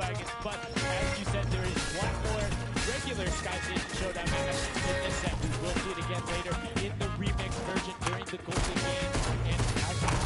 bandwagon. But as you said, there is one more regular Sky Station Showdown match in this set. We will see it again later in the remix version during the Golden Game. And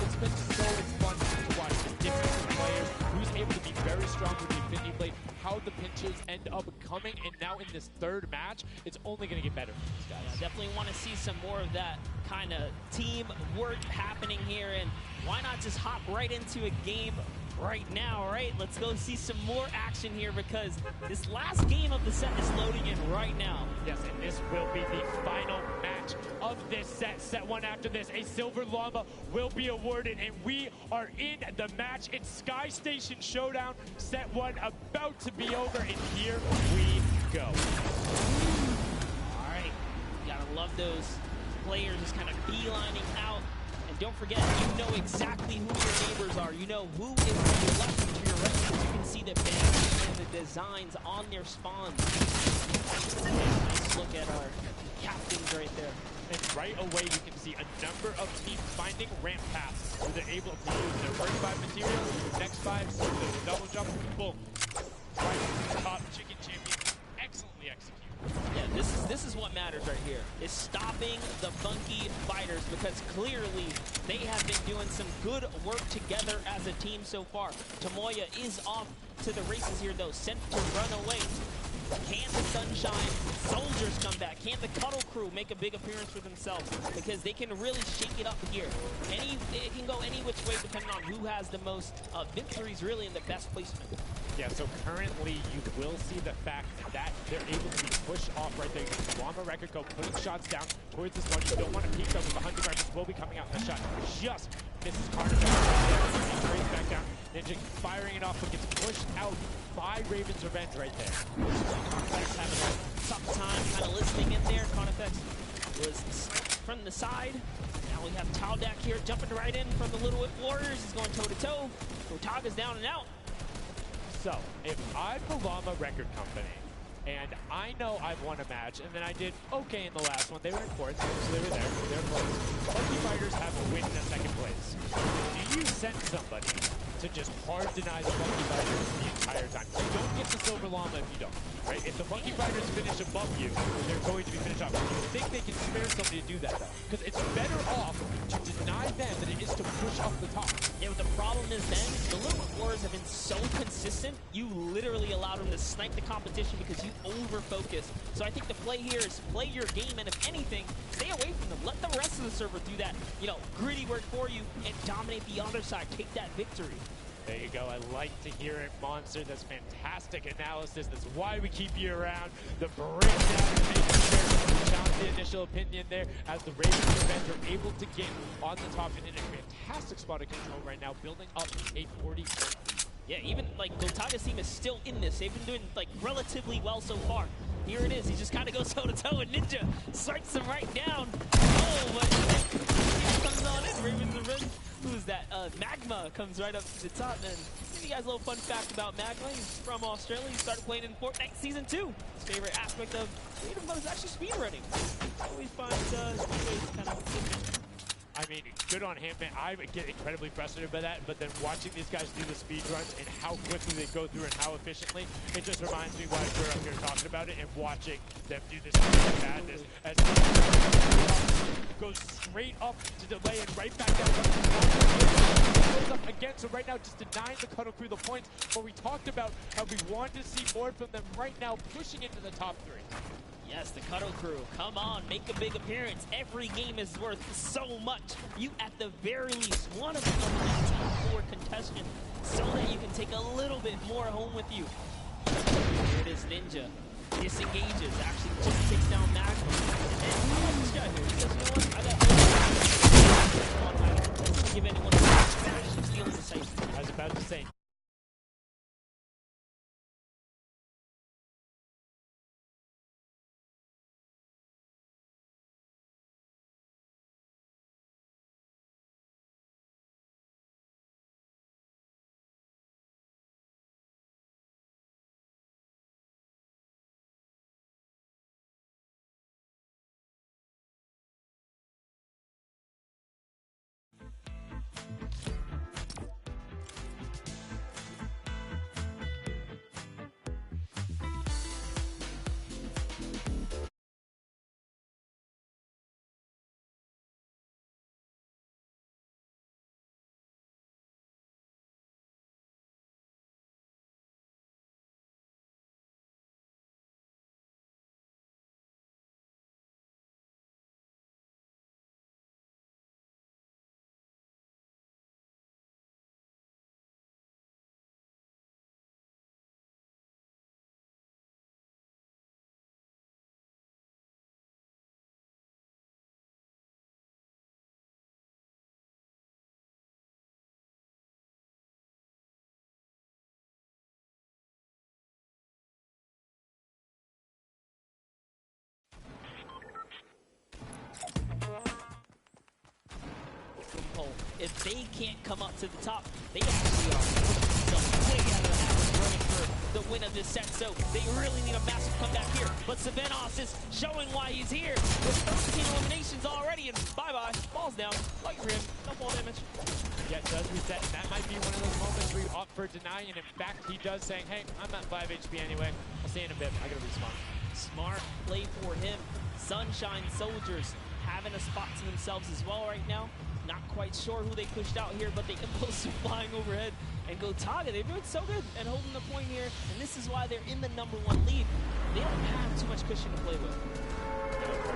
it's been so fun to watch the difference in players, who's able to be very strong with the Infinity Blade, how the pinches end up coming, and now in this third match, it's only going to get better for these guys. Yeah, definitely want to see some more of that kind of teamwork happening here, and why not just hop right into a game right now, right? Let's go see some more action here because this last game of the set is loading in right now. Yes, and this will be the final match of this set. Set one after this, a Silver Llama will be awarded, and we are in the match. It's Sky Station Showdown. Set one about to be over, and here we go. All right, you gotta love those players just kind of beelining out. And don't forget, you know exactly who your neighbors are. You know who is to your left and to your right. You can see the bands and the designs on their spawns. Nice look at our captains right there. And right away, you can see a number of teams finding ramp paths where they're able to use their first 5 materials, next 5, the double jump, boom. Right, top chicken champion, excellently executed. Yeah, this is what matters right here, is stopping the funky fighters, because clearly they have been doing some good work together as a team so far. Tomoya is off to the races here though, sent to run away. Can the Sunshine Soldiers come back? Can the Cuddle Crew make a big appearance for themselves? Because they can really shake it up here. It can go any which way depending on who has the most victories really in the best placement. Yeah, so currently you will see the fact that they're able to be pushed off right there. Llama Record go putting shots down towards this one. You don't want to peek them, but the Hunting Rifles will be coming out. The shot just misses Carnage. Straight back down. Ninja firing it off, but gets pushed out by Raven's Revenge right there. Carnifex having a tough time kind of listening in there. Carnifex was sniped from the side. Now we have Taldak here jumping right in from the Little Whip Warriors. He's going toe-to-toe. Otaga's down and out. So, if I'm the Llama Record Company, and I know I've won a match, and then I did okay in the last one, they were in fourth, so they were there, they're close. Funky Fighters have a win in a second place. Do you send somebody to just hard deny the Funky Fighters the entire time? You don't get the Silver Llama if you don't, right? If the Funky Fighters finish above you, they're going to be finished off. You think they can spare somebody to do that, though? Because it's better off to deny them than it is to push up the top. Yeah, but the problem is then, the Little Whip Warriors have been so consistent, you literally allow them to snipe the competition because you over-focus. So I think the play here is play your game, and if anything, stay away from them. Let the rest of the server do that, you know, gritty work for you and dominate the other side. Take that victory. There you go. I like to hear it, Monster. That's fantastic analysis. That's why we keep you around. The breakdown and making sure to challenge the initial opinion there as the Ravens Revenge are able to get on the top and in a fantastic spot of control right now, building up a 40. Yeah, even like Gotaga's team is still in this. They've been doing like relatively well so far. Here it is. He just kind of goes toe-to-toe and Ninja strikes him right down. Oh, but he comes on in. Ravens Revenge. Who's that? Magma comes right up to the top. And give you guys a little fun fact about Magma. He's from Australia. He started playing in Fortnite Season 2. His favorite aspect of Freedom Mode is actually speedrunning. Always finds ways to kind of... I mean, good on him, man. I get incredibly frustrated by that, but then watching these guys do the speed runs and how quickly they go through and how efficiently, it just reminds me why we're up here talking about it and watching them do this madness as goes straight up to delay and right back down. Goes up again, so right now just denying the Cuddle Crew the points, but we talked about how we wanted to see more from them right now, pushing into the top 3. Yes, the Cuddle Crew, come on, make a big appearance. Every game is worth so much. You, at the very least, want to become a top 4 contestant so that you can take a little bit more home with you. Here it is, Ninja. Disengages, actually just takes down Magma. And then, how about this guy here? He says, you know what, I got doesn't give anyone a smash and stealing the site. I was about to say, if they can't come up to the top, they actually are way out of the house running for the win of this set. So they really need a massive comeback here. But Savenos is showing why he's here with 13 eliminations already, and bye-bye, falls down. Lucky for him, no fall damage. Yeah, it does reset, and that might be one of those moments where you opt for denying, and in fact, he does saying, hey, I'm at 5 HP anyway. I'll see you in a bit. I gotta respawn. Smart play for him. Sunshine Soldiers having a spot to themselves as well right now. Not quite sure who they pushed out here, but the Impulse are flying overhead. And Gotaga, they're doing so good and holding the point here, and this is why they're in the #1 lead. They don't have too much cushion to play with.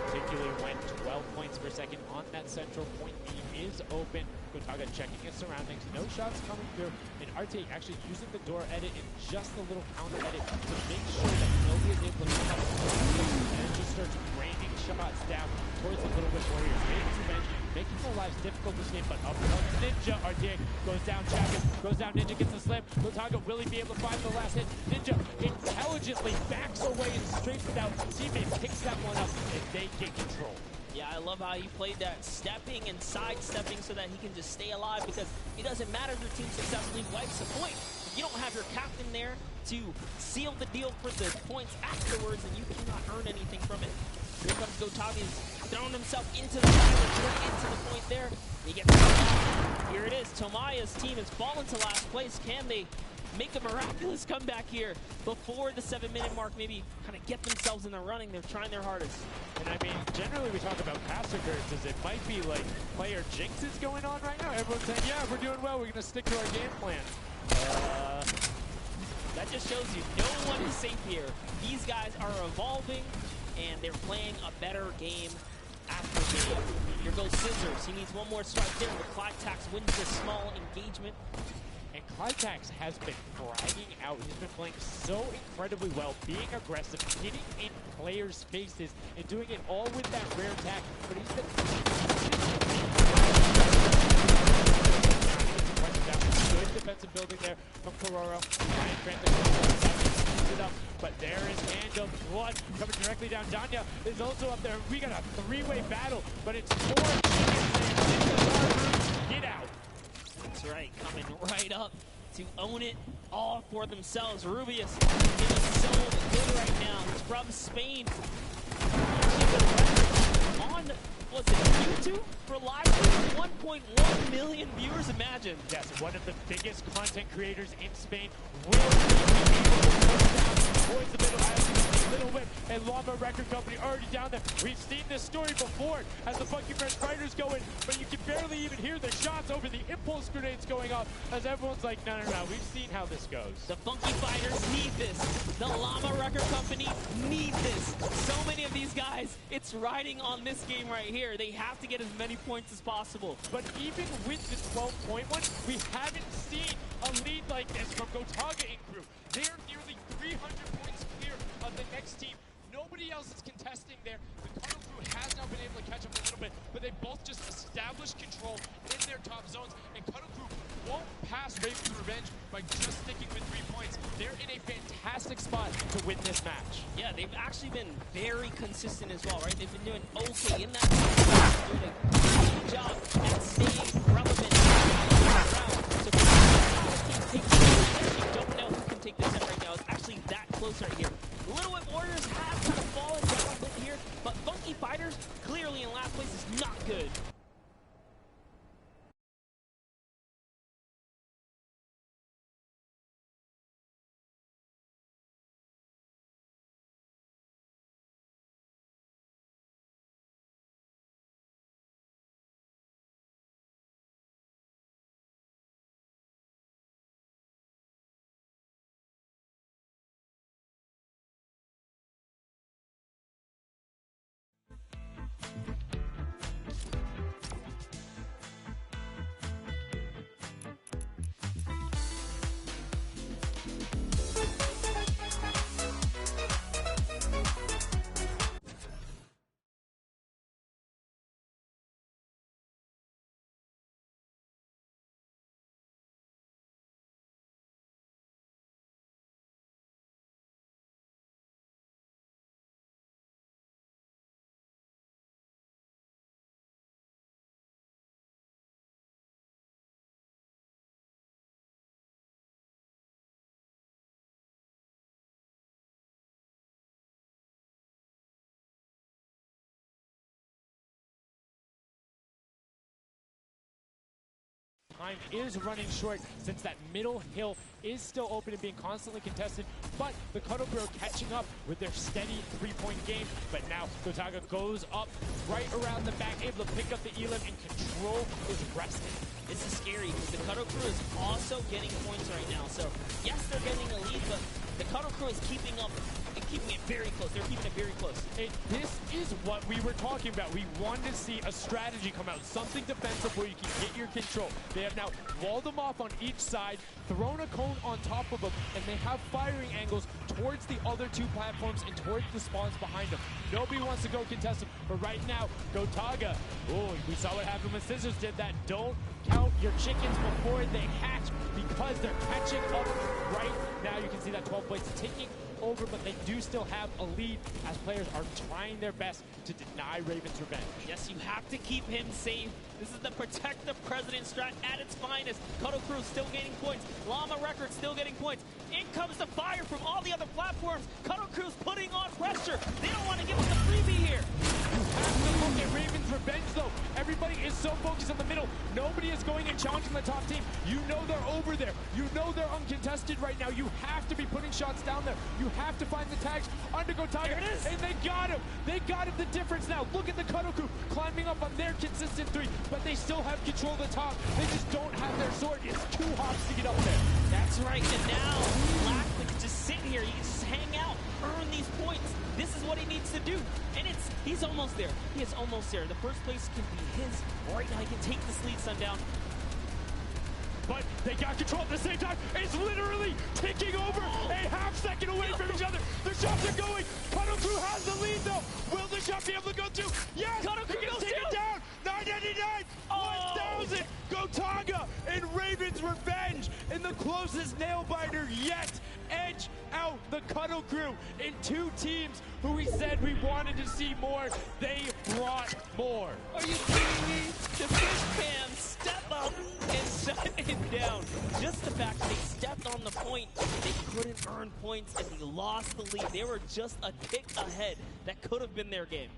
Particularly when 12 points per second on that central point. He is open. Gotaga checking his surroundings. No shots coming through. And Arte actually using the door edit and just a little counter edit to make sure that nobody is able to come up. And it just starts raining shots down towards the Little Witch Warriors. Making their lives difficult this game, but up comes Ninja. Arte goes down, Chagas goes down, Ninja gets the slam. Gotaga, will he be able to find the last hit? Ninja intelligently backs away and straights it out. Teammate picks that one up, and they get control. Yeah, I love how he played that, stepping and sidestepping so that he can just stay alive, because it doesn't matter if your team successfully wipes a point. If you don't have your captain there to seal the deal for the points afterwards, and you cannot earn anything from it. Here comes Gotaga, he's throwing himself into the silence, right into the point there. He gets it. Here it is, Tomaya's team has fallen to last place. Can they make a miraculous comeback here before the 7-minute mark, maybe kind of get themselves in the running? They're trying their hardest. And I mean, generally we talk about caster curses. It might be like player jinxes going on right now. Everyone's saying, yeah, we're doing well. We're going to stick to our game plan. That just shows you no one is safe here. These guys are evolving, and they're playing a better game after game. Here goes Scissors. He needs one more strike there, but Clytax wins this small engagement. And Clytax has been bragging out. He's been playing so incredibly well, being aggressive, getting in players' faces, and doing it all with that rare attack. But he's been good defensive building there from Kororo. Ryan Franklin it up, but there is Angel Blood coming directly down. Danya is also up there. We got a three-way battle, but it's 4 chickens there. Get out. That's right, coming right up to own it all for themselves. Rubius is so good right now. He's from Spain. On, was it YouTube for live stream? 1.1 million viewers, imagine. Yes, one of the biggest content creators in Spain will be able to push down towards the middle as Little Whip and Llama Record Company already down there. We've seen this story before as the Funky Fresh Fighters go in, but you can barely even hear the shots over the impulse grenades going off as everyone's like, no, we've seen how this goes. The Funky Fighters need this. The Llama Record Company need this. So many of these guys, it's riding on this game right here. They have to get as many points as possible. But even with the 12-point one, we haven't seen a lead like this from Gotaga and crew. They're nearly 300 points clear of the next team. Nobody else is contesting there. The Kano crew has now been able to catch up a little bit, but they both just established control in their top zones, and Kano crew won't pass Raven's Revenge by just sticking with 3 points. They're in a fantastic spot to win this match. Yeah, they've actually been very consistent as well, right? They've been doing okay in that round, doing a good job at staying relevant around. So if you don't know who can take this set right now, it's actually that close right here. Little Whip Warriors have kind of fallen down a bit here, but Funky Fighters clearly in last place is not good. time is running short since that middle hill is still open and being constantly contested, but the Cuddle Crew are catching up with their steady three-point game. But now Gotaga goes up right around the back, able to pick up the Elim, and Control is resting. This is scary because the Cuddle Crew is also getting points right now. So yes, they're getting a lead, but the Cuddle Crew is keeping up and keeping it very close. They're keeping it very close. And this is what we were talking about. We wanted to see a strategy come out, something defensive where you can get your control. They have now walled them off on each side, thrown a cone on top of them, and they have firing angles towards the other two platforms and towards the spawns behind them. Nobody wants to go contest them, but right now, Gotaga, oh, we saw what happened when Scissors did that. Don't count your chickens before they hatch because they're catching up right now. You can see that 12 points ticking over, but they do still have a lead as players are trying their best to deny Raven's revenge. Yes, you have to keep him safe. This is the protect the president strat at its finest. Cuddle Crew still gaining points. Llama Records still getting points. In comes the fire from all the other platforms. Cuddle Crew's putting on pressure. They don't want to give us a freebie here. You have to look at Raven's revenge, though. Everybody is so focused on the middle. Nobody is going and challenging the top team. You know they're over there. You know they're uncontested right now. You have to be putting shots down there. You have to find the tags under Gotaga. There it is. And they got him. They got him. The difference now. Look at the Cuddle Crew climbing up on their consistent three, but they still have control of the top. They just don't have their sword. It's 2 hops to get up there. That's right. And now Black can just sit here. He can just hang out, earn these points. This is what he needs to do. And he's almost there. He is almost there. The first place can be his. Right now he can take this lead, Sundown. But they got control at the same time. It's literally ticking over a half second away from each other. The shots are going. Cuddle Crew has the lead, though. Will the shot be able to go through? Yes! Cuddle Crew can goes take it through. down. 999, 1,000. Gotaga and Raven's revenge in the closest nail biter yet. Edge out the Cuddle Crew in 2 teams who we said we wanted to see more. They brought more. Are you kidding me? The fish fam step up and shut it down. Just the fact that they stepped on the point, they couldn't earn points and they lost the lead. They were just a tick ahead. That could have been their game.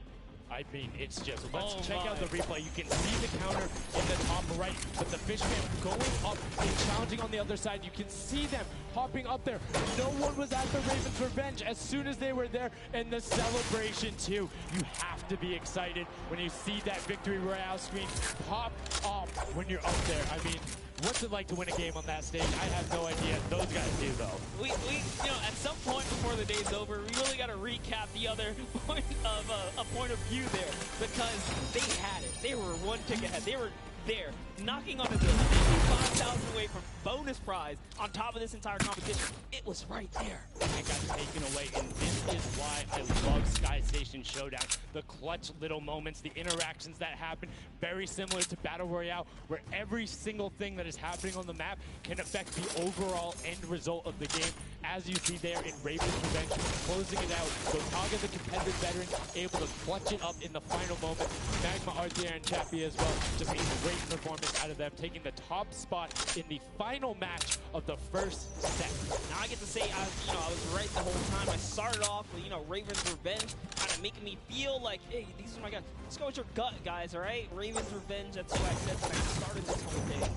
I mean, it's just, let's check out the replay. You can see the counter in the top right, but the Fishman going up and challenging on the other side. You can see them hopping up there. No one was at the Ravens' revenge as soon as they were there, and the celebration too. You have to be excited when you see that victory royale screen pop off when you're up there. I mean, what's it like to win a game on that stage? I have no idea. Those guys do, though. We you know, at some point before the day's over, we really got to recap the other point of a point of view there, because they had it. They were one tick ahead. They were there, knocking on the door, 5,000 away from bonus prize on top of this entire competition. It was right there. It got taken away, and this is why I love Sky Station Showdown. The clutch little moments, the interactions that happen, very similar to Battle Royale, where every single thing that is happening on the map can affect the overall end result of the game. As you see there in Raven's Revenge, closing it out. Gotaga, the competitive veteran, able to clutch it up in the final moment. Magma, Arthur, and Chappie as well, just a great performance out of them, taking the top spot in the final match of the first set. Now I get to say, I was right the whole time. I started off with, Raven's Revenge, kind of making me feel like, hey, these are my guys. Let's go with your gut, guys, all right? Raven's Revenge, that's who I said when I started this whole thing.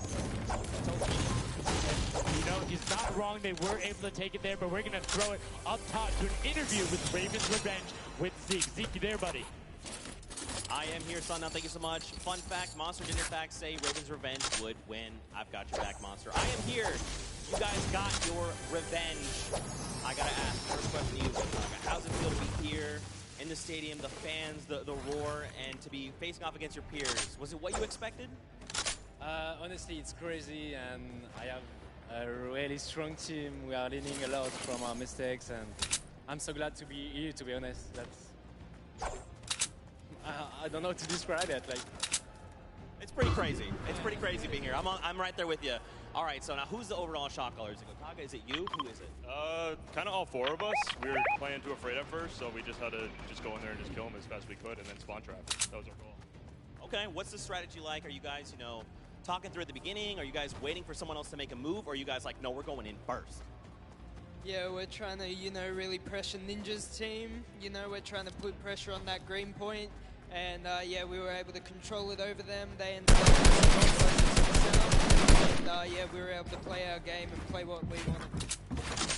He's not wrong. They were able to take it there, but we're going to throw it up top to an interview with Raven's Revenge with Zeke. Zeke, you there, buddy? I am here, Sundown. Thank you so much. Fun fact, Monster did in fact say Raven's Revenge would win. I've got your back, Monster. I am here. You guys got your revenge. I gotta ask, first question to you, how's it feel to be here in the stadium, the fans, the roar, and to be facing off against your peers? Was it what you expected? Honestly, it's crazy, and I have a really strong team. We are learning a lot from our mistakes, and I'm so glad to be here, to be honest. I don't know how to describe it. It's pretty crazy. It's pretty crazy being here. I'm right there with you. All right, so now who's the overall shot caller? Is it Gotaga? Is it you? Who is it? Kind of all 4 of us. We were playing too afraid at first, so we just had to just go in there and just kill them as fast as we could, and then spawn trap. That was our goal. Okay, what's the strategy like? Are you guys, talking through at the beginning? Are you guys waiting for someone else to make a move? Or are you guys like, no, we're going in first? Yeah, we're trying to, really pressure Ninja's team. We're trying to put pressure on that green point. And, yeah, we were able to control it over them. They ended up And yeah, we were able to play our game and play what we wanted.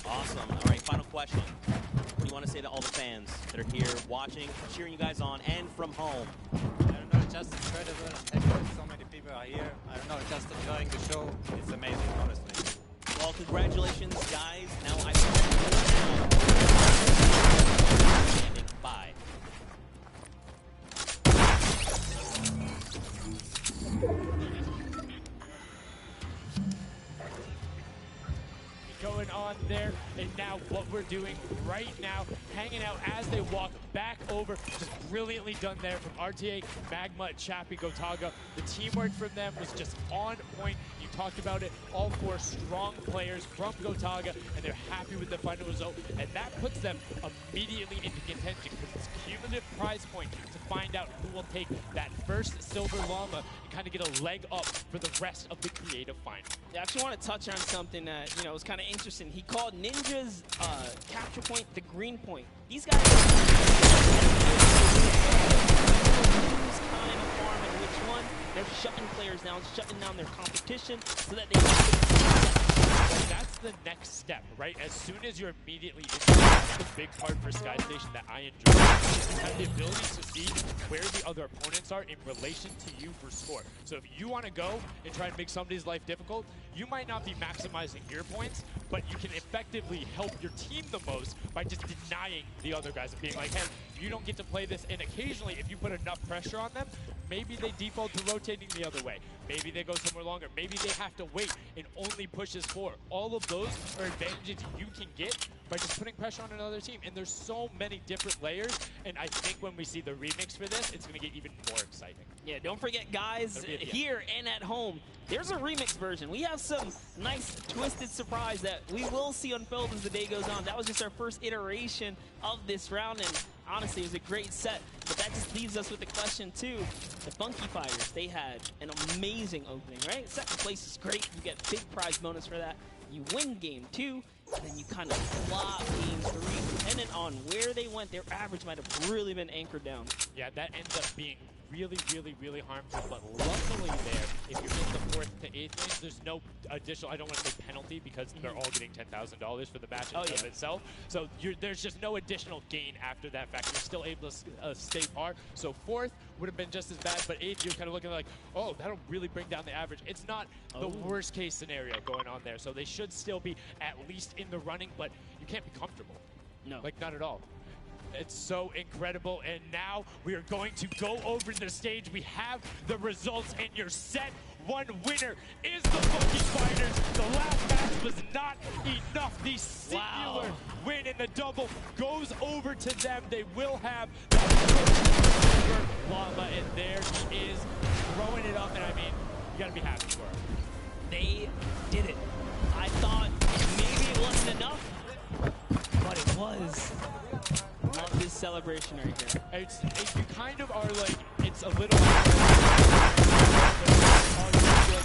Awesome. All right, final question. What do you want to say to all the fans that are here watching, cheering you guys on, and from home? I don't know, just incredible. I'm happy that so many people are here. I don't know, just enjoying the show. It's amazing, honestly. Well, congratulations, guys. Now I standing by. Going on there, and now what we're doing right now, hanging out as they walk back over, just brilliantly done there from RTA, Magma, Chappie, Gotaga. The teamwork from them was just on point. You talked about it, all 4 strong players from Gotaga, and they're happy with the final result, and that puts them immediately into contention because it's cumulative prize point to find out who will take that first Silver Llama and kind of get a leg up for the rest of the creative final. Yeah, I actually want to touch on something that, you know, was kind of interesting. He called Ninja's capture point the green point. These guys who's kind of farming which one. They're shutting players down, shutting down their competition so that they can. That's the next step, right? As soon as you're immediately into it, that's the big part for Sky Station that I enjoy. Is you have the ability to see where the other opponents are in relation to you for score. So if you want to go and try and make somebody's life difficult, you might not be maximizing your points, but you can effectively help your team the most by just denying the other guys and being like, hey, you don't get to play this. And occasionally, if you put enough pressure on them, maybe they default to rotating the other way. Maybe they go somewhere longer. Maybe they have to wait and only pushes forward. All of those are advantages you can get by just putting pressure on another team. And there's so many different layers. And I think when we see the remix for this, it's going to get even more exciting. Yeah, don't forget, guys, here and at home, there's a remix version. We have some nice twisted surprise that we will see unfold as the day goes on. That was just our first iteration of this round, and honestly, it was a great set. But that just leaves us with the question, too. The Funky Fighters, they had an amazing opening, right? Second place is great. You get big prize bonus for that. You win game 2, and then you kind of flop game 3. Depending on where they went, their average might have really been anchored down. Yeah, that ends up being really, really, really harmful. But luckily there, if you're in the 4th to 8th lanes, there's no additional, I don't want to say penalty, because they're all getting $10,000 for the match in of itself. So there's just no additional gain after that fact. You're still able to stay par. So 4th would have been just as bad, but 8th, you're kind of looking like, oh, that'll really bring down the average. It's not the worst case scenario going on there. So they should still be at least in the running, but you can't be comfortable. No. Like, not at all. It's so incredible, and now we are going to go over the stage. We have the results, and your set 1 winner is the Funky Fighters. The last match was not enough. The singular win in the double goes over to them. They will have that first Silver Llama, and there he is throwing it up, and I mean, you gotta be happy for him. They did it. I thought maybe it wasn't enough, but it was. Love this celebration right here. You kind of are like, it's a little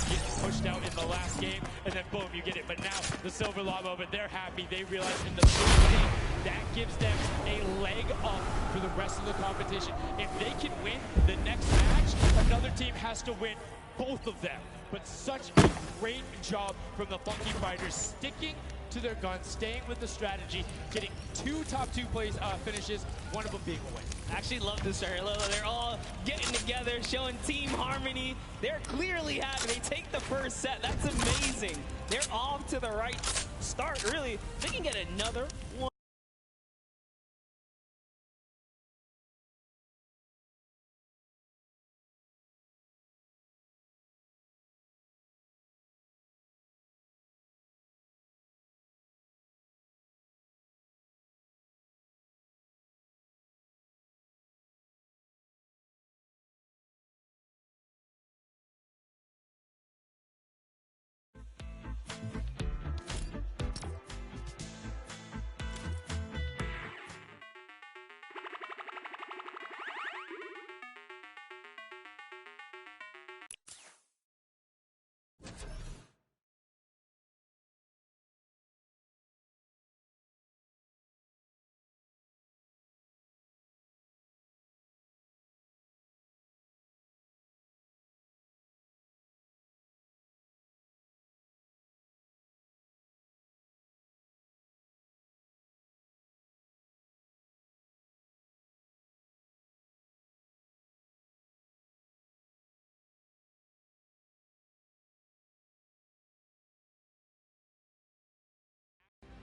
getting pushed out in the last game, and then boom, you get it. But now the Silver Llama, but they're happy. They realize in the third game, that gives them a leg up for the rest of the competition. If they can win the next match, another team has to win both of them. But such a great job from the Funky Fighters, sticking to their guns, staying with the strategy, getting 2 top 2 plays finishes, one of them being a win. I actually love this right here. They're all getting together, showing team harmony. They're clearly happy. They take the first set. That's amazing. They're off to the right start, really. They can get another one.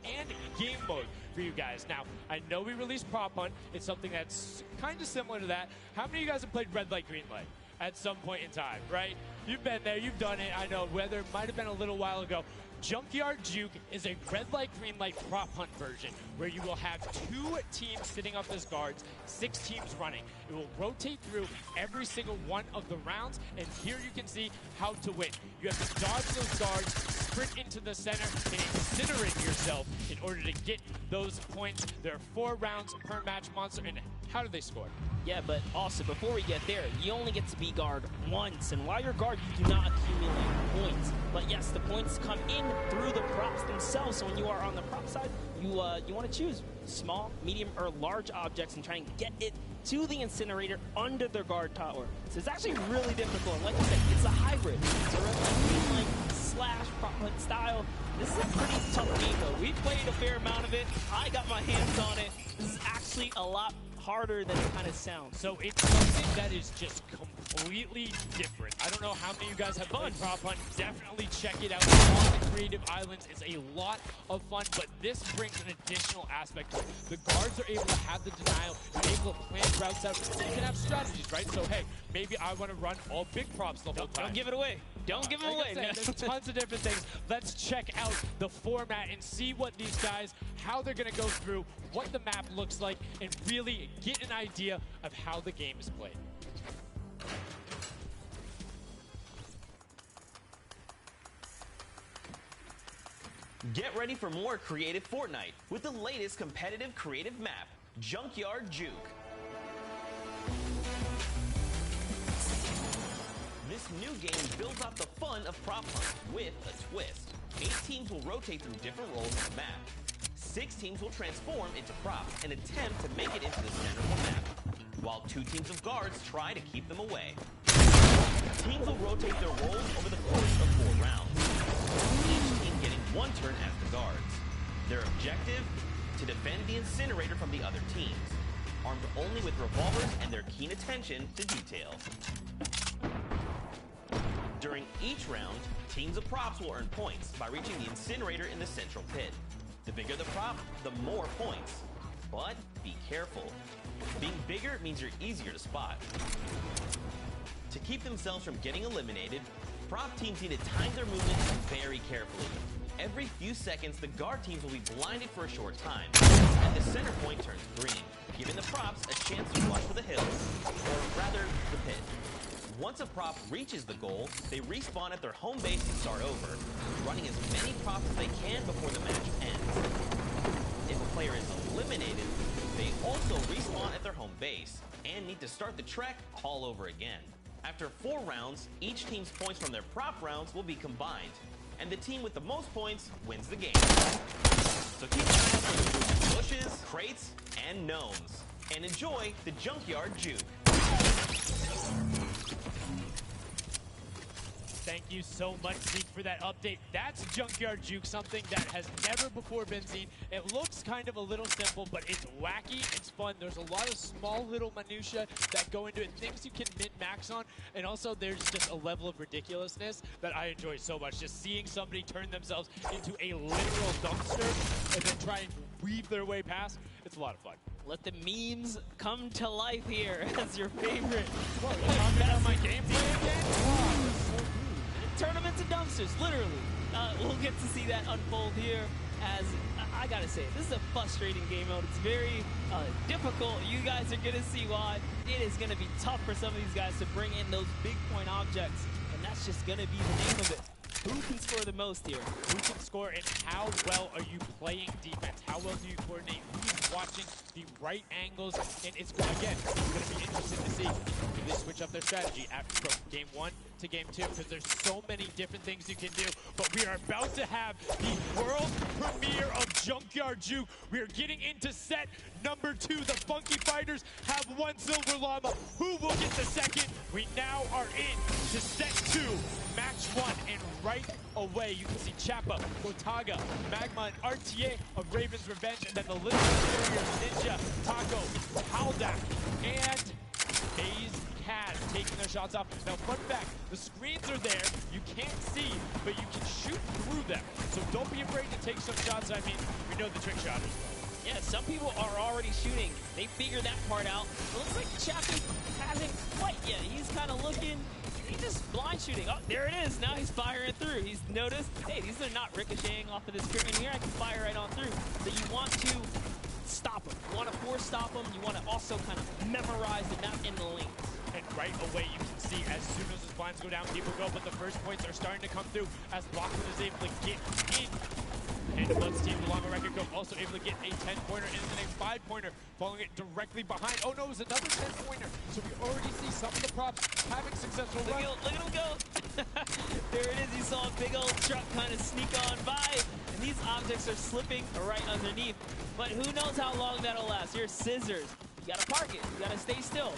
and game mode for you guys. Now, I know we released Prop Hunt. It's something that's kind of similar to that. How many of you guys have played Red Light, Green Light at some point in time, right? You've been there, you've done it. I know, whether it might have been a little while ago. Junkyard Juke is a red light, green light prop hunt version where you will have 2 teams sitting up as guards, 6 teams running. It will rotate through every single one of the rounds, and here you can see how to win. You have to dodge those guards, sprint into the center, and incinerate yourself in order to get those points. There are 4 rounds per match, Monster, and how do they score? Yeah, but also, before we get there, you only get to be guard once, and while you're guard, you do not accumulate points. But yes, the points come in through the props themselves, so when you are on the prop side, you want to choose small, medium, or large objects and try and get it to the incinerator under the guard tower. So it's actually really difficult. Like I said, it's a hybrid. It's a red light, green light slash prop hunt style. This is a pretty tough game, though. We played a fair amount of it. I got my hands on it. This is actually a lot harder than it kind of sounds. So it's something that is just completely different. I don't know how many of you guys have played Prop Hunt. Definitely check it out on the Creative Islands. It's a lot of fun, but this brings an additional aspect to it. The guards are able to have the denial, you're able to plan routes out, so you can have strategies, right? So hey, maybe I want to run all big props the whole time. Don't give it away. Don't give it away. There's tons of different things. Let's check out the format and see what these guys, how they're going to go through, what the map looks like, and really get an idea of how the game is played. Get ready for more creative Fortnite with the latest competitive creative map, Junkyard Juke. This new game builds off the fun of Prop Hunt with a twist. 8 teams will rotate through different roles on the map. 6 teams will transform into props and attempt to make it into the center of the map, while 2 teams of guards try to keep them away. Teams will rotate their roles over the course of 4 rounds, each team getting 1 turn as the guards. Their objective? To defend the incinerator from the other teams, armed only with revolvers and their keen attention to detail. During each round, teams of props will earn points by reaching the incinerator in the central pit. The bigger the prop, the more points. But be careful. Being bigger means you're easier to spot. To keep themselves from getting eliminated, prop teams need to time their movements very carefully. Every few seconds, the guard teams will be blinded for a short time, and the center point turns green, giving the props a chance to rush for the hills, or rather, the pit. Once a prop reaches the goal, they respawn at their home base to start over, running as many props as they can before the match ends. If a player is eliminated, they also respawn at their home base and need to start the trek all over again. After 4 rounds, each team's points from their prop rounds will be combined, and the team with the most points wins the game. So keep an eye out for the bushes, crates, and gnomes, and enjoy the Junkyard Juke. Thank you so much, Zeke, for that update. That's Junkyard Juke, something that has never before been seen. It looks kind of a little simple, but it's wacky, it's fun. There's a lot of small little minutia that go into it, things you can min-max on, and also there's just a level of ridiculousness that I enjoy so much. Just seeing somebody turn themselves into a literal dumpster and then try and weave their way past, it's a lot of fun. Let the memes come to life here as your favorite. Whoa, you're talking about my gameplay again? Wow, that's so cool. Turn them into dumpsters, literally. We'll get to see that unfold here as, I gotta say, this is a frustrating game mode. It's very difficult. You guys are gonna see why. It is gonna be tough for some of these guys to bring in those big point objects, and that's just gonna be the name of it. Who can score the most here? Who can score, and how well are you playing defense? How well do you coordinate? Who's watching the right angles? And it's, again, it's going to be interesting to see if they switch up their strategy from game 1 to game 2, because there's so many different things you can do. But we are about to have the world premiere of Junkyard Juke. We are getting into set number 2. The Funky Fighters have 1 silver llama. Who will get the second? We now are in to set 2, match 1, and right away you can see Chappa, Gotaga, Magma, and RTA of Raven's Revenge, and then the Little Warriors, Ninja, Taco, Haldak, and FaZe Kaz taking a shots off. Now, fun fact, the screens are there. You can't see, but you can shoot through them. So don't be afraid to take some shots. I mean, we know the trick shot as well. Yeah, some people are already shooting. They figured that part out. It looks like Chappie hasn't quite yet. He's kind of looking. He's just blind shooting. Oh, there it is. Now he's firing through. He's noticed, hey, these are not ricocheting off of this screen here. I can fire right on through. So you want to stop him. You want to force stop him. You want to also kind of memorize the map in the lanes. And right away, you can see as soon as his blinds go down, people go, but the first points are starting to come through as Lachlan is able to get in. And Blood's team, Palama Record Group, also able to get a 10-pointer and the next 5-pointer, following it directly behind. Oh no, it was another 10-pointer. So we already see some of the props having successful runs. Look at him go. There it is. You saw a big old truck kind of sneak on by. And these objects are slipping right underneath. But who knows how long that'll last. Here's Scissors. You gotta park it. You gotta stay still.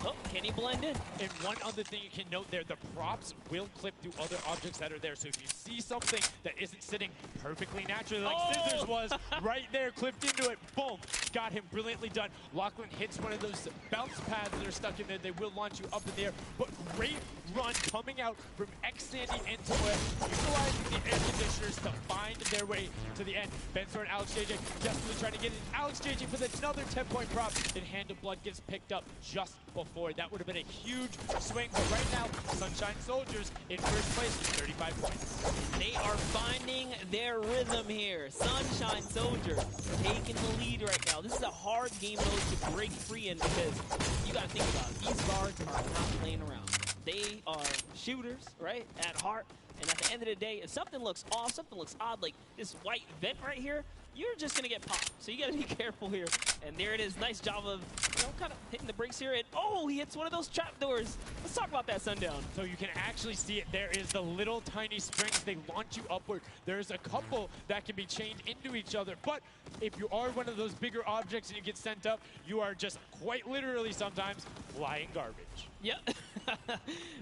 Oh, can he blend in? And one other thing you can note there, the props will clip through other objects that are there. So if you see something that isn't sitting perfectly naturally like Scissors was, right there, clipped into it, boom, got him brilliantly done. Lachlan hits one of those bounce pads that are stuck in there. They will launch you up in the air, but great run coming out from X-Sandy and Tomoya, utilizing the air conditioners to find their way to the end. Bensor and Alex JJ desperately trying to get in. Alex JJ with another 10-point prop, and Hand of Blood gets picked up just before. That would have been a huge swing, but right now, Sunshine Soldiers in first place with 35 points. They are finding their rhythm here. Sunshine Soldiers taking the lead right now. This is a hard game mode to break free in because you got to think about it. These guards are not playing around. They are shooters, right, at heart. And at the end of the day, if something looks off, something looks odd, like this white vent right here, you're just going to get popped. So you got to be careful here. And there it is. Nice job of, kind of hitting the brakes here. And, oh, he hits one of those trapdoors. Let's talk about that, Sundown. So you can actually see it. There is the little tiny springs. They launch you upward. There's a couple that can be chained into each other. But if you are one of those bigger objects and you get sent up, you are just quite literally sometimes flying garbage. Yep.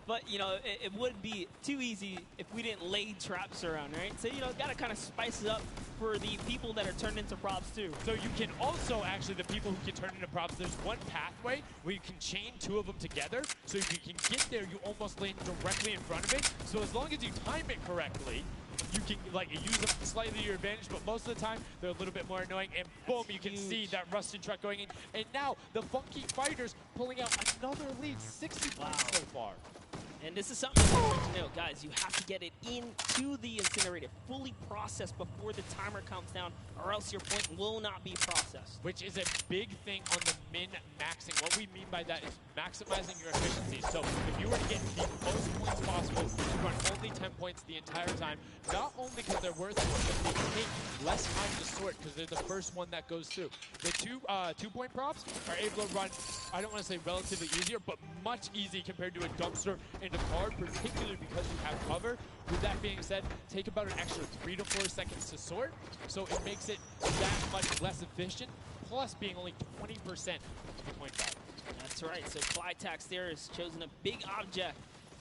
But, it would be too easy if we didn't lay traps around, right? So, got to kind of spice it up for the people that are turned into props, too. So you can also, actually, the people who can turn into props, there's one pathway where you can chain two of them together. So if you can get there, you almost land directly in front of it. So as long as you time it correctly, you can use them slightly to your advantage, but most of the time they're a little bit more annoying. And boom, you can see that rusted truck going in. And now the Funky Fighters pulling out another lead, 60 points so far. And this is something important to know, guys. You have to get it into the incinerator, fully processed before the timer counts down, or else your point will not be processed. Which is a big thing on the min-maxing. What we mean by that is maximizing your efficiency. So if you were to get the most points possible, you run only 10 points the entire time. Not only because they're worth it, but they take less time to sort because they're the first one that goes through. The two-point props are able to run, I don't want to say relatively easier, but much easier compared to a dumpster and a card, particularly because you have cover. With that being said, take about an extra 3 to 4 seconds to sort, so it makes it that much less efficient, plus being only 20% of 2.5. That's right, so Clytax there has chosen a big object.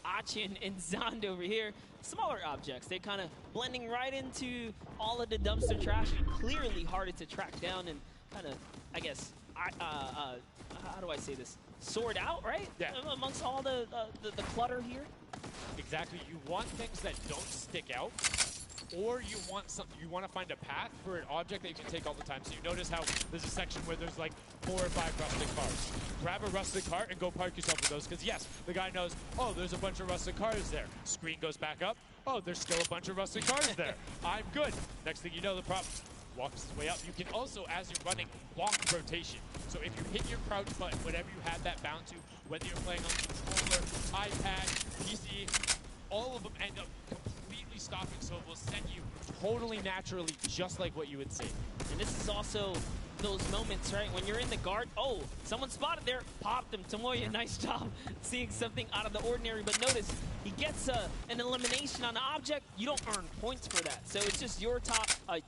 Achin and Zond over here, smaller objects. They're kind of blending right into all of the dumpster trash, and clearly harder to track down and kind of, I guess, how do I say this? Sort out, right? Yeah. Amongst all the clutter here. Exactly. You want things that don't stick out, or you want to find a path for an object that you can take all the time. So you notice how there's a section where there's like 4 or 5 rustic cars. Grab a rustic car and go park yourself with those, because yes, the guy knows, oh, there's a bunch of rustic cars there. Screen goes back up. Oh, there's still a bunch of rustic cars there. I'm good. Next thing you know, the prop walks his way up. You can also, as you're running, block rotation. So if you hit your crouch button, whatever you have that bound to, whether you're playing on controller, iPad, PC, all of them end up completely stopping, so it will send you totally naturally, just like what you would see. And this is also those moments, right, when you're in the guard, oh, someone spotted there, popped him. Tomoya, nice job seeing something out of the ordinary, but notice he gets an elimination on the object. You don't earn points for that, so it's just your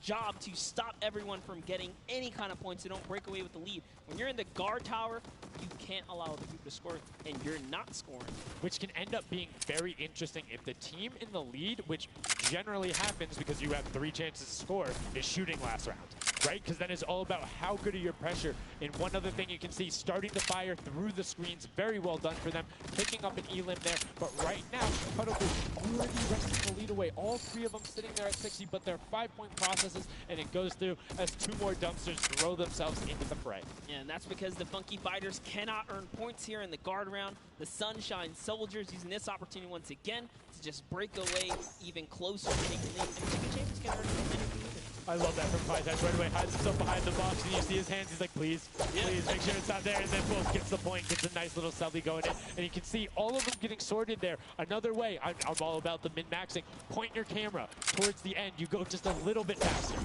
job to stop everyone from getting any kind of points, so don't break away with the lead. When you're in the guard tower, you can't allow other people to score, and you're not scoring. Which can end up being very interesting if the team in the lead, which generally happens because you have 3 chances to score, is shooting last round. right? Because then it's all about how good are your pressure. And one other thing you can see, starting to fire through the screens, very well done for them, picking up an elim there. But right now, Puddle is already wresting the lead away. All three of them sitting there at 60, but they're 5-point processes, and it goes through as two more dumpsters throw themselves into the fray. Yeah, and that's because the Funky Fighters cannot earn points here in the guard round. The Sunshine Soldiers using this opportunity once again to just break away even closer to taking the lead. And Chicken Champions can earn anything either. I love that from Pytash right away. Hides himself behind the box, and you see his hands. He's like, please, please, make sure it's not there. And then boom, gets the point, gets a nice little selfie going in. And you can see all of them getting sorted there. Another way, I'm all about the min-maxing. Point your camera towards the end. You go just a little bit faster.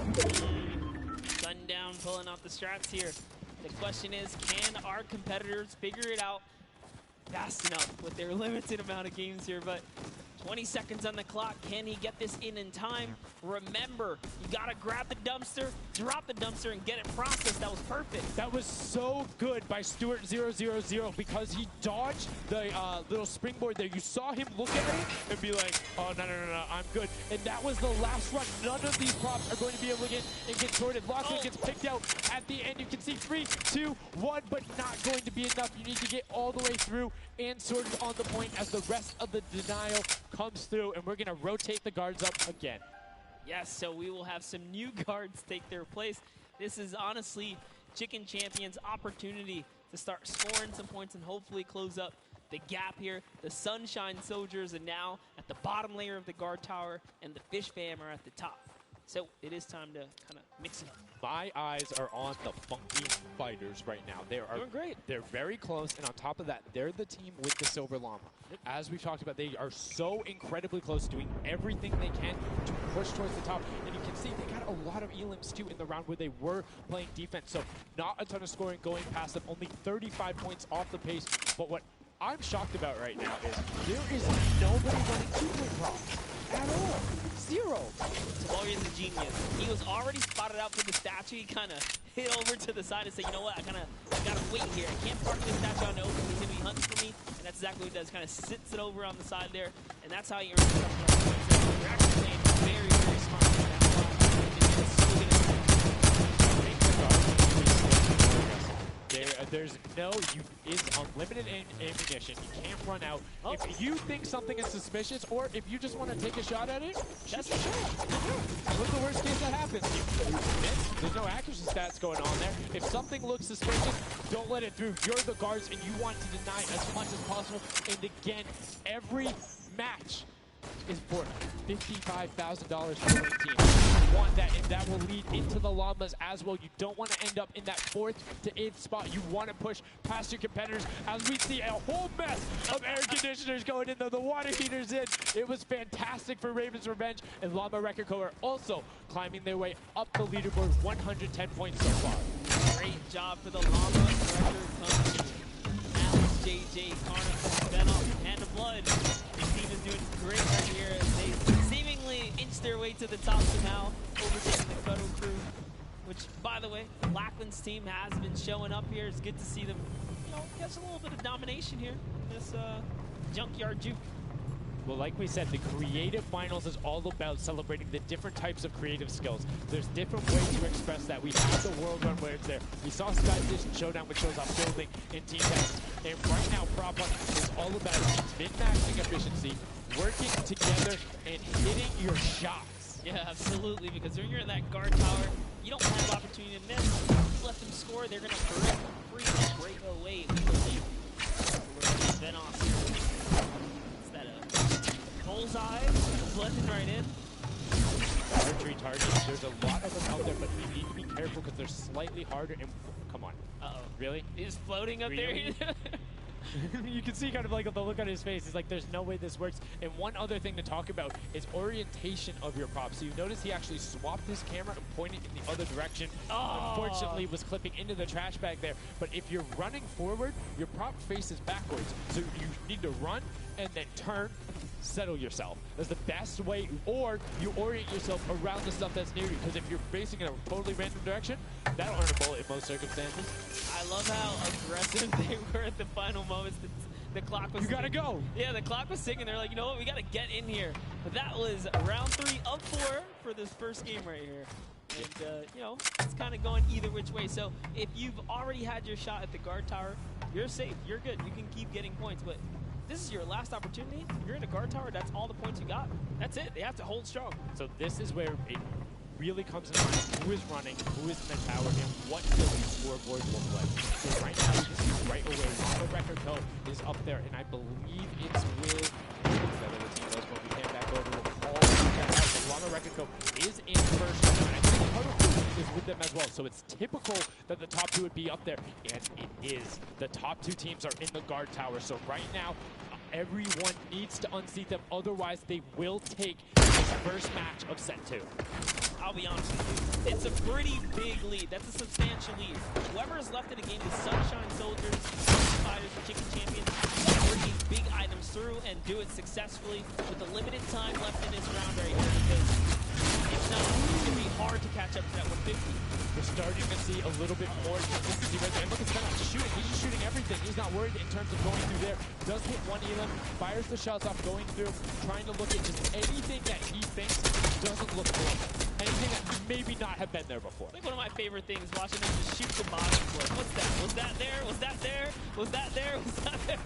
Sundown pulling out the strats here. The question is, can our competitors figure it out fast enough with their limited amount of games here? But 20 seconds on the clock. Can he get this in time? Remember, you gotta grab the dumpster, drop the dumpster, and get it processed. That was perfect. That was so good by Stuart000 because he dodged the little springboard there. You saw him look at it and be like, oh, no, I'm good. And that was the last run. None of these props are going to be able to get sorted. Loxo gets picked out at the end. You can see 3, 2, 1, but not going to be enough. You need to get all the way through and sorted on the point as the rest of the denial comes through, and we're going to rotate the guards up again. Yes, so we will have some new guards take their place. This is honestly Chicken Champions' opportunity to start scoring some points and hopefully close up the gap here. The Sunshine Soldiers are now at the bottom layer of the guard tower, and the Fish Fam are at the top. So it is time to kind of mix it up. My eyes are on the Funky Fighters right now. They are doing great. They're very close, and on top of that, they're the team with the Silver Llama. As we've talked about, they are so incredibly close, doing everything they can to push towards the top. And you can see they got a lot of elims too in the round where they were playing defense. So not a ton of scoring going past them, only 35 points off the pace. But what I'm shocked about right now is there is nobody running 2-point props at all. Zero. Tamoria's a genius. He was already spotted out for the statue. He kind of hit over to the side and said, you know what, I gotta wait here. I can't park this statue on the open. He's gonna be hunting for me. And that's exactly what he does. Kind of sits it over on the side there. And that's how he earns the points. They're actually playing very, very smart. There's no, is unlimited ammunition. You can't run out. Oh. If you think something is suspicious, or if you just want to take a shot at it, that's a shot. What's the worst case that happens? You miss. There's no accuracy stats going on there. If something looks suspicious, don't let it through. You're the guards, and you want to deny as much as possible. And again, every match is for $55,000 for winning team. You want that, and that will lead into the Llamas as well. You don't want to end up in that 4th to 8th spot. You want to push past your competitors as we see a whole mess of air conditioners going in, the water heaters in. It was fantastic for Raven's Revenge, and Llama Record Co. are also climbing their way up the leaderboard, 110 points so far. Great job for the Llama Record Co. Alex, JJ, Carnival, Venom, and the Blood. This team is doing great right here as they seemingly inch their way to the top somehow, overtaking the Cuddle crew. Which, by the way, Lackland's team has been showing up here. It's good to see them, catch a little bit of domination here in this Junkyard Juke. Well, like we said, the creative finals is all about celebrating the different types of creative skills. There's different ways to express that. We have the World Run where it's there. We saw Sky Edition Showdown, which shows off building in Team Texas. And right now, Prop Hunt is all about min-maxing efficiency, working together, and hitting your shots. Yeah, absolutely, because when you're in that guard tower, you don't have the opportunity to miss. You let them score, they're going to free and break away with the lead. Venos here. Bullseye, blending right in. Archery targets, there's a lot of them out there, but you need to be careful because they're slightly harder. And come on. Uh-oh. Really? He's floating up Really? there. You can see kind of like the look on his face. He's like, there's no way this works. And one other thing to talk about is orientation of your prop. So you notice he actually swapped his camera and pointed in the other direction. Oh. Unfortunately, was clipping into the trash bag there. But if you're running forward, your prop faces backwards. So you need to run and then turn, settle yourself. That's the best way, or you orient yourself around the stuff that's near you, because if you're facing in a totally random direction, that'll earn a bullet in most circumstances. I love how aggressive they were at the final moments. The clock was You gotta go. Yeah, the clock was ticking. They're like, you know what, we gotta get in here. But that was round 3 of 4 for this first game right here. And, you know, it's kind of going either which way. So if you've already had your shot at the guard tower, you're safe. You're good. You can keep getting points. But this is your last opportunity. If you're in a guard tower, that's all the points you got. That's it. They have to hold strong. So this is where it really comes in mind who is running, who is in the tower, and what does the scoreboard look like. So right now, you can see right away, Llama Record Co. is up there, and I believe it's with that other team does, but we came back over to all check out. The Llama Record Co. is in first, and I think Huddle Crew is with them as well. So it's typical that the top two would be up there, and it is. The top two teams are in the guard tower. So right now, everyone needs to unseat them, otherwise they will take this first match of set 2. I'll be honest with you, it's a pretty big lead. That's a substantial lead. Whoever is left in the game is Sunshine Soldiers, Fighters, and Chicken Champions. Bring these big items through and do it successfully with the limited time left in this round right here, because if not, it's going to be hard to catch up to that 150. We're starting to see a little bit more consistency right there. And look at Spennoss shooting. He's just shooting everything. He's not worried in terms of going through there. Does hit one Elam, fires the shots off going through, trying to look at just anything that he thinks doesn't look normal. Anything that maybe not have been there before. Like one of my favorite things, watching him just shoot the bottom floor. What's that? Was that there? Was that there? Was that there? Was that there?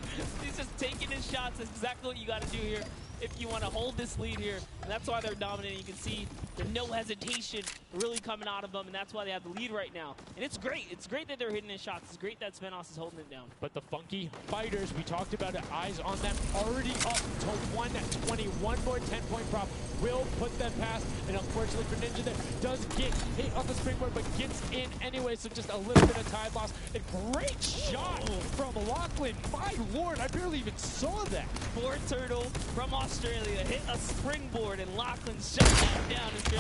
He's just taking his shots. That's exactly what you got to do here if you want to hold this lead here. And that's why they're dominating. You can see the no hesitation really coming out of them, and that's why they have the lead right now. And it's great. It's great that they're hitting his shots. It's great that Spennoss is holding it down. But the Funky Fighters, we talked about it, eyes on them, already up to 120. One more 10-point prop will put them past. And unfortunately for Ninja there, does get hit on the springboard, but gets in anyway, so just a little bit of time loss. A great shot from Lachlan. My lord, I barely even saw that. Ford Turtle from Australia hit a springboard, and Lachlan shut that down. His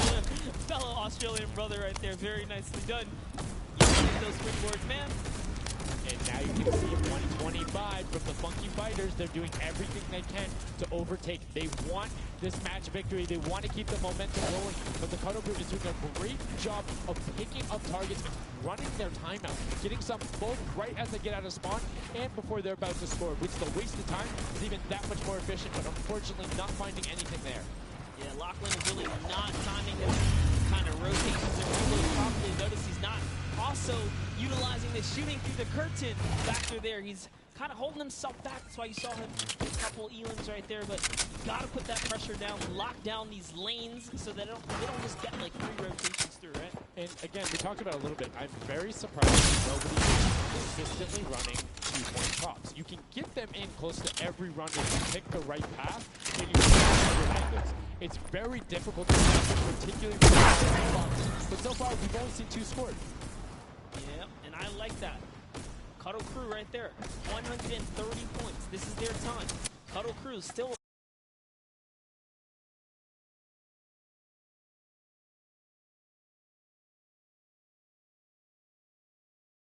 fellow Australian brother right there. Very nicely done. You hit those springboards, man. And now you can see 125 from the Funky Fighters. They're doing everything they can to overtake. They want this match victory. They want to keep the momentum rolling. But the Cuddle Group is doing a great job of picking up targets and running their timeout, getting some both right as they get out of spawn and before they're about to score, which the waste of time is even that much more efficient, but unfortunately not finding anything there. Yeah, Lachlan is really not timing his kind of rotations and reloads properly. Notice he's not also utilizing the shooting through the curtain factor there. He's kind of holding himself back. That's why you saw him a couple Elans right there. But you got to put that pressure down, lock down these lanes so they don't just get like 3 rotations through, right? And again, we talked about it a little bit. I'm very surprised that nobody is consistently running 2-point props. You can get them in close to every run if you pick the right path and you use your methods. It's very difficult to do, particularly with the props. But so far, we've only seen 2 scored. Yeah, and I like that. Cuddle Crew right there, 130 points. This is their time. Cuddle Crew still